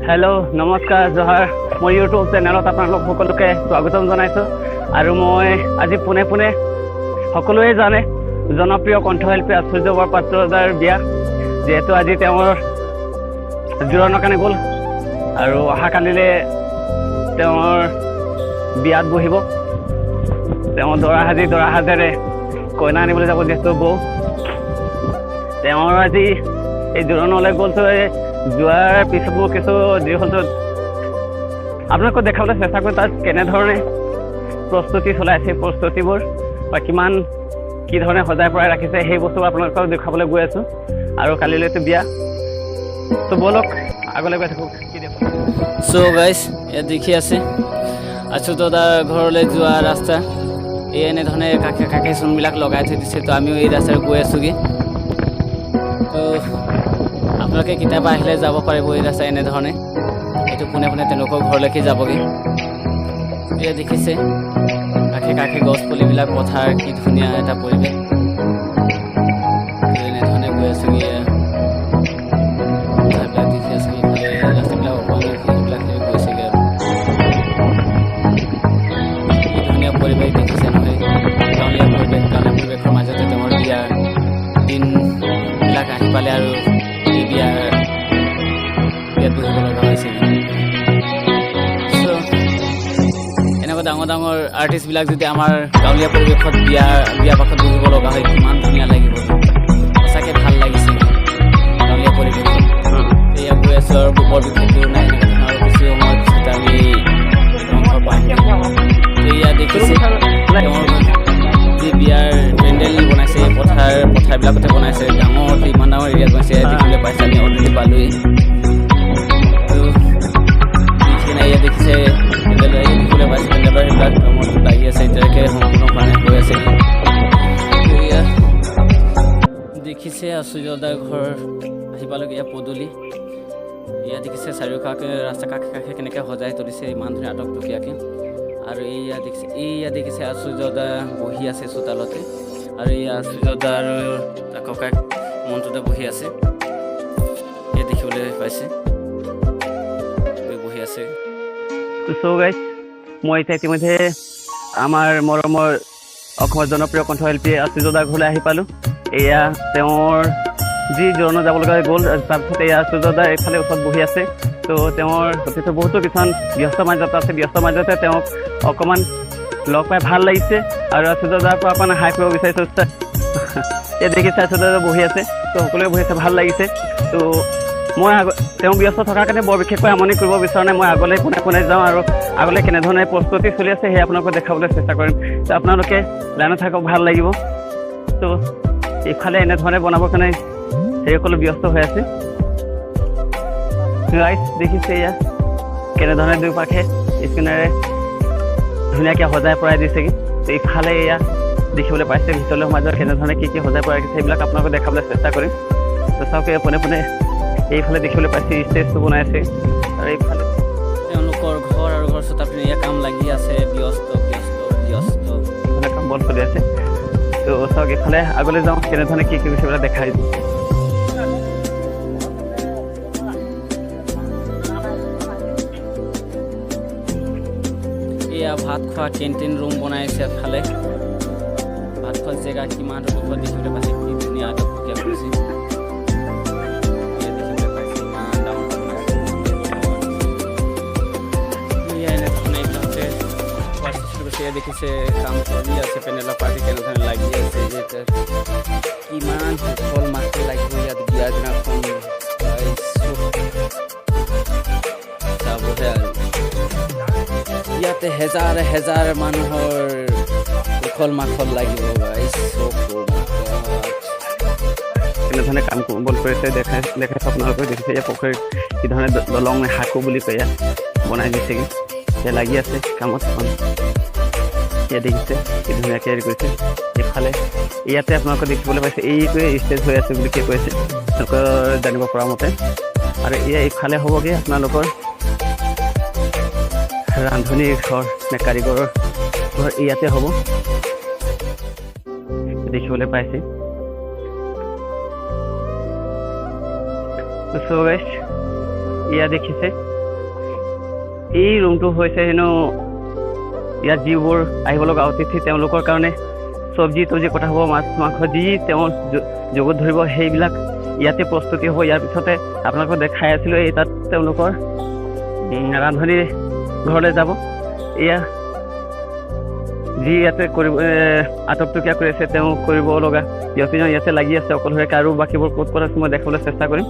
Hello' নমস্কাৰ জহাৰ মোৰ YouTube চেনেলত আপোনালোক সকলোকে স্বাগতম জনাইছোঁ আৰু মই আজি পোনে পোনে সকলোৱে জানে জনপ্ৰিয় কণ্ঠশিল্পী আচুৰ্য বৰপাত্ৰদাৰ বিয়া যিহেতু আজি তেওঁৰ জোৰোণৰ কাৰণে গ'ল আৰু অহাকালিলৈ তেওঁৰ বিয়াত বহিব তেওঁ দৰা সাজেৰে কইনা আনিবলৈ যাব যিহেতু বৌ তেওঁৰ আজি এই জোৰোণলৈ গ'ল যোৱাৰ পিছত মোৰ কিছু দেৰি হ'ল আপোনালোকক দেখাবলৈ চেষ্টা কৰি তাত কেনেধৰণে প্ৰস্তুতি চলাইছে প্ৰস্তুতিবোৰ বা কি ধৰণে সজাই পৰাই ৰাখিছে সেই বস্তুবোৰ আপোনালোকক দেখাবলৈ গৈ আছোঁ আৰু কালিলৈতো বিয়া তো ব'লক আগলৈ গৈ থাকক কি দেখোঁ চ' গাইজ ইয়াত দেখি আছে আচুৰ্যদাৰ ঘৰলৈ যোৱা ৰাস্তা এই এনেধৰণে কাষে চূণবিলাক লগাই থৈ দিছে তো আমিও এই ৰাস্তাৰে গৈ আছোঁগৈ তো আপোনালোকে কেতিয়াবা আহিলে যাব পাৰিব এই ৰাস্তা এনেধৰণে এইটো পোনে পোনে তেওঁলোকৰ ঘৰলৈকে যাবগৈ এয়া দেখিছে কাষে গছ পুলিবিলাক পথাৰ কি ধুনীয়া এটা পৰিৱেশ এনেধৰণে গৈ আছোঁগৈ পথাৰবিলাক দেখি আছোঁগৈ ইফালে ৰাস্তাবিলাক অকণমান সেইবিলাক গৈছেগৈ আৰু কি ধুনীয়া পৰিৱেশ দেখিছে নহয় গাঁৱলীয়া পৰিৱেশৰ মাজতে তেওঁৰ বিয়াৰ দিনবিলাক আহি পালে আৰু বিয়াত বহিব লগা হৈছে এনেকুৱা ডাঙৰ আৰ্টিষ্টবিলাক যদি আমাৰ গাঁৱলীয়া পৰিৱেশত বিয়া পাশত বহিব লগা হয় কিমান ধুনীয়া লাগিব সঁচাকৈ ভাল লাগিছে গাঁৱলীয়া পৰিৱেশত এয়া গৈ আছোঁ আৰু বৰ বিশেষ দূৰ নাই এনেকুৱা ধৰণৰ আৰু কিছু সময়ৰ পিছত আমি ঘৰ পাম এয়া দেখিছে তেওঁৰ যি বিয়াৰ পেণ্ডেল বনাইছে পথাৰবিলাকতে বনাইছে ইমান ডাঙৰ এৰিয়াত বনাইছে দেখিবলৈ পাইছে আমি অলৰেডি পালোঁৱেই এয়া দেখিছে পেণ্ডেল দেখিবলৈ পাইছে পেণ্ডেলৰ সেইবিলাক কামত লাগি আছে এতিয়ালৈকে সম্পূৰ্ণ হোৱা নাই হৈ আছে এয়া দেখিছে আচুৰ্যদাৰ ঘৰ আহি পালক এয়া পদূলি এয়া দেখিছে চাৰিওকাষে ৰাস্তা কাষে কেনেকৈ সজাই তুলিছে ইমান ধুনীয়া আটকটকীয়াকৈ আৰু এয়া দেখিছে আচুৰ্যদা বহি আছে চোতালতে আৰু এই আচুৰ্যদা আৰু তাৰ ককাক মনটোতে বহি আছে এয়া দেখিবলৈ পাইছে বহি আছে চ' গাইজ মই এতিয়া ইতিমধ্যে আমাৰ মৰমৰ অসমৰ জনপ্ৰিয় কণ্ঠশিল্পী আচুৰ্যদাৰ ঘৰলৈ আহি পালোঁ এয়া তেওঁৰ যি জোৰোণত যাব লগা গ'ল তাৰপিছত এয়া আচুৰ্যদা এইফালে ওচৰত বহি আছে তো তেওঁৰ অতীতৰ বহুতো কিছুমান ব্যস্ত মাজতে তেওঁক অকণমান লগ পাই ভাল লাগিছে আৰু আচুৰ্যদাৰ পৰা অকণমান হাই কৰিব বিচাৰিছোঁ এই দেখিছে আচুৰ্যদা বহি আছে তো সকলোৱে বহি আছে ভাল লাগিছে তো মই তেওঁ ব্যস্ত থকাৰ কাৰণে বৰ বিশেষকৈ আমনি কৰিব বিচৰা নাই মই আগলৈ পোনে যাওঁ আৰু আগলৈ কেনেধৰণে প্ৰস্তুতি চলি আছে সেই আপোনালোকক দেখাবলৈ চেষ্টা কৰিম তো আপোনালোকে লাইনত থাকক ভাল লাগিব তো ইফালে এনেধৰণে বনাবৰ কাৰণে সেইসকলো ব্যস্ত হৈ আছে গাইজ দেখিছে এয়া কেনেধৰণে দুয়োপাশে স্কিনেৰে ধুনীয়াকৈ সজাই পৰাই দিছেগৈ তো ইফালে এয়া দেখিবলৈ পাইছে ভিতৰলৈ সোমাই যোৱা কেনেধৰণে কি সজাই পৰাই ৰাখিছে সেইবিলাক আপোনালোকক দেখাবলৈ চেষ্টা কৰিম তো চাওক পোনে এইফালে দেখিবলৈ পাইছে ষ্টেজটো বনাই আছে আৰু এইফালে তেওঁলোকৰ ঘৰ আৰু ঘৰ চোতালত এয়া কাম লাগি আছে ব্যস্ত কাম বন চলি আছে তো চাওক এইফালে আগলৈ যাওঁ কেনেধৰণে কি হৈছে সেইবিলাক দেখাই দিওঁ এয়া ভাত খোৱা কেণ্টিন ৰুম বনাইছে এফালে ভাত খোৱা জেগা কিমান ডোখৰ দেখিবলৈ পাইছে কি ধুনীয়া আটকটকীয়া কৰিছে দেখিছে কাম চলি আছে পেনেলৰ পাৰ্টি কেনেধৰণে লাগি আছে যে কিমান সুফল মাছটো লাগিব ইয়াত বিয়াৰ দিনাখন চাবহে আৰু ইয়াতে হেজাৰ মানুহৰ উখল মাখল লাগিব কেনেধৰণে কাম বন কৰিছে দেখাইছে আপোনালোকে দেখিছে ইয়াৰ পুখুৰীত কি ধৰণে দলং শাকো বুলি কয় ইয়াত বনাই দিছেগৈ এতিয়া লাগি আছে কামত ইয়াত দেখিছে কি ধুনীয়াকৈ হেৰি কৰিছে এইফালে ইয়াতে আপোনালোকে দেখিবলৈ পাইছে এইটোৱে ষ্টেজ হৈ আছে বুলি কৈছে তেওঁলোকৰ জানিব পৰা মতে আৰু এয়া ইফালে হ'বগৈ আপোনালোকৰ ৰান্ধনী ঘৰ নে কাৰিকৰৰ ঘৰ ইয়াতে হ'ব দেখিবলৈ পাইছে চ' গাইজ এয়া দেখিছে এই ৰুমটো হৈছে হেনো ইয়াত যিবোৰ আহিব লগা অতিথি তেওঁলোকৰ কাৰণে চব্জি তব্জি কটা হ'ব, মাছ মাংস যি তেওঁ যোগত ধৰিব সেইবিলাক ইয়াতে প্ৰস্তুতি হ'ব। ইয়াৰ পিছতে আপোনালোকক দেখাই আছিলোঁ এই তাত তেওঁলোকৰ ৰান্ধনি ঘৰলৈ যাব। এয়া যি ইয়াতে কৰিব আটকটকীয়া কৰি আছে তেওঁ কৰিব লগা ব্যক্তিজন ইয়াতে লাগি আছে অকলশৰীয়াকৈ, আৰু বাকীবোৰ ক'ত ক'ত আছে মই দেখাবলৈ চেষ্টা কৰিম।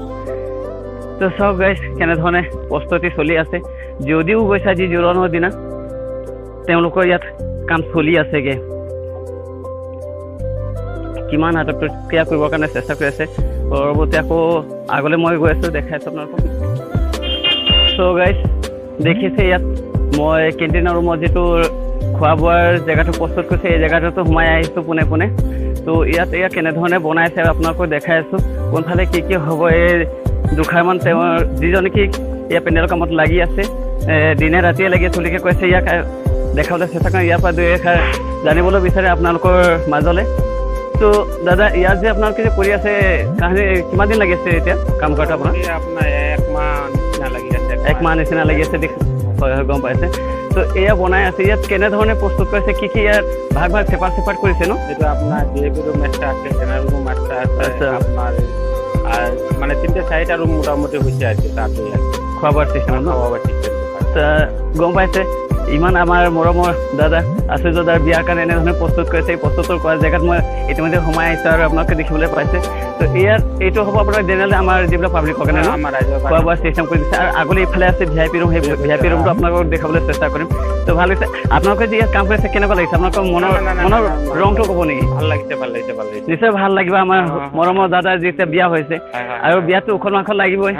তো চাওক গাইজ কেনেধৰণে প্ৰস্তুতি চলি আছে। যদিও গৈছে আজি জোৰোণৰ দিনা তেওঁলোকৰ ইয়াত কাম চলি আছেগৈ, কিমান আটকটকীয়া কৰিবৰ কাৰণে চেষ্টা কৰি আছে। পৰৱৰ্তী আকৌ আগলৈ মই গৈ আছোঁ, দেখাই আছোঁ আপোনালোকক। চ' গাইজ দেখিছে ইয়াত মই কেণ্টিনৰ ৰুমত যিটো খোৱা বোৱাৰ জেগাটো প্ৰস্তুত কৰিছে এই জেগাটোতো সোমাই আহিছোঁ পোনে পোনে। তো ইয়াত এয়া কেনেধৰণে বনাইছে আপোনালোকক দেখাই আছোঁ। কোনফালে কি কি হ'ব এই দুষাৰমান তেওঁৰ যিজন নেকি ইয়াৰ পেণ্ডেলৰ কামত লাগি আছে, দিনে ৰাতিয়ে লাগি আছে বুলিকে কৈছে। ইয়াক দেখাবলৈ চেষ্টা কৰিম, ইয়াৰ পৰা দুই এষাৰ জানিবলৈ বিচাৰে আপোনালোকৰ মাজলৈ। তো দাদা ইয়াত যে আপোনালোকে যে কৰি আছে কাহিনী কিমান দিন লাগি আছে এতিয়া কাম কৰাটো আপোনাৰ? আপোনাৰ 1 মাহ নিচিনা লাগি আছে। 1 মাহ নিচিনা লাগি আছে, হয় হয় গম পাইছে। তো এয়া বনাই আছে, ইয়াত কেনেধৰণে প্ৰস্তুত কৰিছে, কি কি ইয়াত ভাগ ভাগ চেপাৰেট কৰিছে ন? এইটো আপোনাৰ জিএপি ৰুম একটা আছে, জেনাৰেল ৰুম একটা আছে, আচ্ছা। আপোনাৰ আৰ মানে 3-4টা ৰুম মোটামুটি হৈছে আছে তাতে খোৱা বোৱাৰ চিষ্টেম ন? খোৱা বোৱাৰ চিষ্টেম। গম পাইছে ইমান আমাৰ মৰমৰ দাদা আচুৰ্য দাদাৰ বিয়াৰ কাৰণে এনেধৰণে প্ৰস্তুত কৰিছে। এই প্ৰস্তুতৰ কৰা জেগাত মই ইতিমধ্যে সোমাই আহিছোঁ আৰু আপোনালোকে দেখিবলৈ পাইছে। তো ইয়াত এইটো হ'ব আপোনাৰ জেনেৰেলি আমাৰ যিবিলাক পাব্লিকৰ কাৰণে ন আমাৰ ৰাইজৰ খোৱা বোৱাৰ চিষ্টেম কৰি দিছে। আৰু আগলৈ ইফালে আছে VIP ৰুম, সেই VIP ৰুমটো আপোনালোকক দেখাবলৈ চেষ্টা কৰিম। তো ভাল হৈছে। আপোনালোকে যি ইয়াত কাম কৰিছে কেনেকুৱা লাগিছে? আপোনালোকৰ মনৰ ৰংটো ক'ব নেকি? ভাল লাগিছে, ভাল লাগিছে, ভাল লাগিছে। নিশ্চয় ভাল লাগিব। আমাৰ মৰমৰ দাদাৰ যেতিয়া বিয়া হৈছে আৰু বিয়াতো উখল মাখল লাগিবই,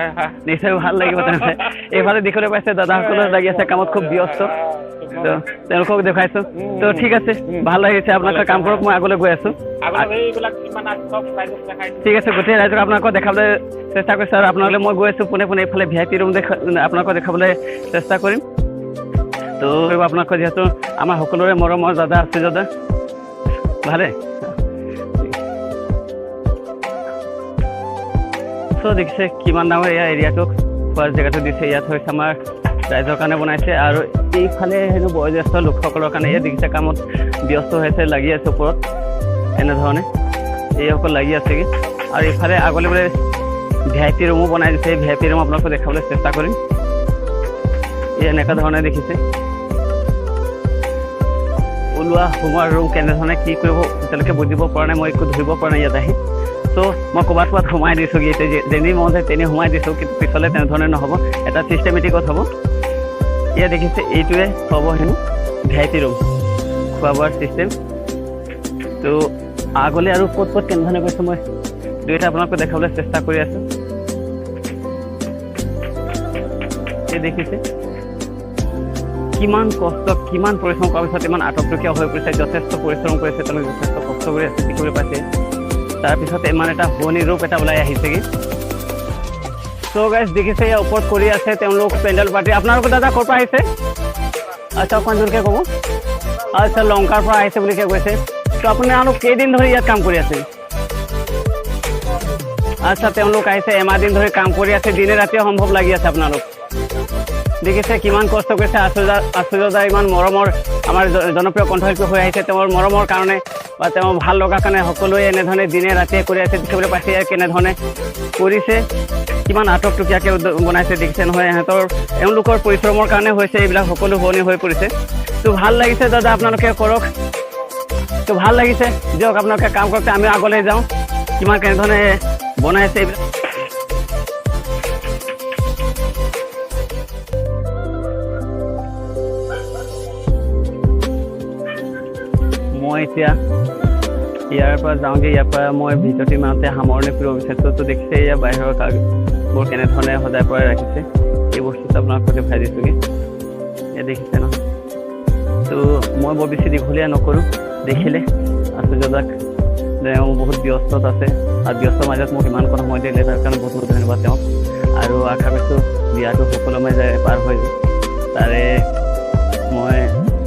নিশ্চয় ভাল লাগিব। তেনেহ'লে এইফালে দেখিবলৈ পাইছে দাদাসকলে লাগি আছে কামত খুব ব্যস্ত। তো তেওঁলোকক দেখাইছোঁ। তো ঠিক আছে, ভাল লাগিছে। আপোনালোকে কাম কৰক, মই আগলৈ গৈ আছোঁ। ঠিক আছে, গোটেই ৰাইজক আপোনালোকক দেখাবলৈ চেষ্টা কৰিছোঁ আৰু আপোনালোকে মই গৈ আছোঁ পোনে পোনে এইফালে VIP ৰুম আপোনালোকক দেখাবলৈ চেষ্টা কৰিম। তো আপোনালোকৰ যিহেতু আমাৰ সকলোৰে মৰমৰ দাদা আছে দাদা ভালে। চ' দেখিছে কিমান ডাঙৰ এয়া এৰিয়াটোক খোৱাৰ জেগাটো দিছে। ইয়াত হৈছে আমাৰ ৰাইজৰ কাৰণে বনাইছে আৰু এইফালে হেনো বয়োজ্যেষ্ঠ লোকসকলৰ কাৰণে ইয়াত দেখিছে কামত ব্যস্ত হৈছে, লাগি আছে ওপৰত এনেধৰণে এইসকল লাগি আছেগৈ। আৰু এইফালে আগলৈ বোলে VIP ৰুমো বনাই দিছে। এই VIP ৰুম আপোনালোকক দেখাবলৈ চেষ্টা কৰিম। এই এনেকুৱা ধৰণে দেখিছে ওলোৱা সোমোৱাৰ ৰুম কেনেধৰণে কি কৰিব এতিয়ালৈকে বুজিব পৰা নাই, মই একো ধৰিব পৰা নাই ইয়াত আহি। চ' মই ক'ৰবাত সোমাই দিছোঁগৈ, এতিয়া যেনি মন যায় তেনি সোমাই দিছোঁ, কিন্তু পিছলৈ তেনেধৰণে নহ'ব, এটা ছিষ্টেমেটিকত হ'ব। ইয়াত দেখিছে এইটোৱে হ'ব হেনো VIP ৰুম খোৱা বোৱাৰ ছিষ্টেম। তো আগলৈ আৰু ক'ত ক'ত কেনেধৰণে কৰিছোঁ মই দুয়োটা আপোনালোকক দেখাবলৈ চেষ্টা কৰি আছোঁ। এই দেখিছে কিমান কষ্ট, কিমান পৰিশ্ৰম কৰাৰ পিছত ইমান আটকটকীয়া হৈ পৰিছে, যথেষ্ট পৰিশ্ৰম কৰিছে তেওঁলোকে, যথেষ্ট কষ্ট কৰি আছে, কি কৰি পাইছে। তাৰপিছত ইমান এটা শুৱনি ৰূপ এটা ওলাই আহিছেগৈ। চ' গাইজ দেখিছে ইয়াৰ ওপৰত কৰি আছে তেওঁলোক পেণ্ডেল পাৰ্টি। আপোনালোকৰ দাদা ক'ৰ পৰা আহিছে? আচ্ছা অকণমান জোৰকৈ ক'ব। আচ্ছা লংকাৰ পৰা আহিছে বুলিকে কৈছে। ত' আপোনালোক কেইদিন ধৰি ইয়াত কাম কৰি আছে? আচ্ছা তেওঁলোক আহিছে এমাহ দিন ধৰি কাম কৰি আছে, দিনে ৰাতিয়ে সম্ভৱ লাগি আছে আপোনালোক। দেখিছে কিমান কষ্ট কৰিছে আচুৰ্য ইমান মৰমৰ আমাৰ জনপ্ৰিয় কণ্ঠশিল্পী হৈ আহিছে। তেওঁৰ মৰমৰ কাৰণে বা তেওঁ ভাল লগাৰ কাৰণে সকলোৱে এনেধৰণে দিনে ৰাতিয়ে কৰি আছে। দেখিবলৈ পাইছে ইয়াৰ কেনেধৰণে কৰিছে, কিমান আটকটকীয়াকৈ বনাইছে দেখিছে নহয়। এওঁলোকৰ পৰিশ্ৰমৰ কাৰণে হৈছে এইবিলাক সকলো শুৱনি হৈ পৰিছে। তো ভাল লাগিছে দাদা, আপোনালোকে কৰক। তো ভাল লাগিছে, দিয়ক আপোনালোকে কাম কৰক, আমি আগলৈ যাওঁ। কিমান কেনেধৰণে বনাইছে এইবিলাক। মই এতিয়া ইয়াৰ পৰা যাওঁগৈ, ইয়াৰ পৰা মই ভিডিঅ'টো ইমানতে সামৰণি কৰিব বিচাৰিছোঁ। তো দেখিছে ইয়াৰ বাহিৰৰ কাগজবোৰ কেনেধৰণে সজাই পৰাই ৰাখিছে, এই বস্তুটো আপোনালোকক দেখুৱাই দিছোঁগৈ। ইয়াত দেখিছে ন? তো মই বৰ বেছি দীঘলীয়া নকৰোঁ, দেখিলে আচুৰ্যদাক তেওঁ বহুত ব্যস্তত আছে আৰু ব্যস্তৰ মাজত মোক ইমান কণ সময় দিলে তাৰ কাৰণে বহুত বহুত ধন্যবাদ তেওঁক। আৰু আশা কৰিছোঁ বিয়াটো সকলোমে যায় পাৰ হৈ যায়, তাৰে মই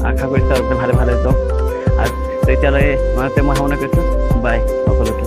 আশা কৰিছোঁ আৰু ভালে ভালে যাওক। আৰু তেতিয়ালৈ মই সামৰণি কৰিছোঁ। বাই সকলোকে।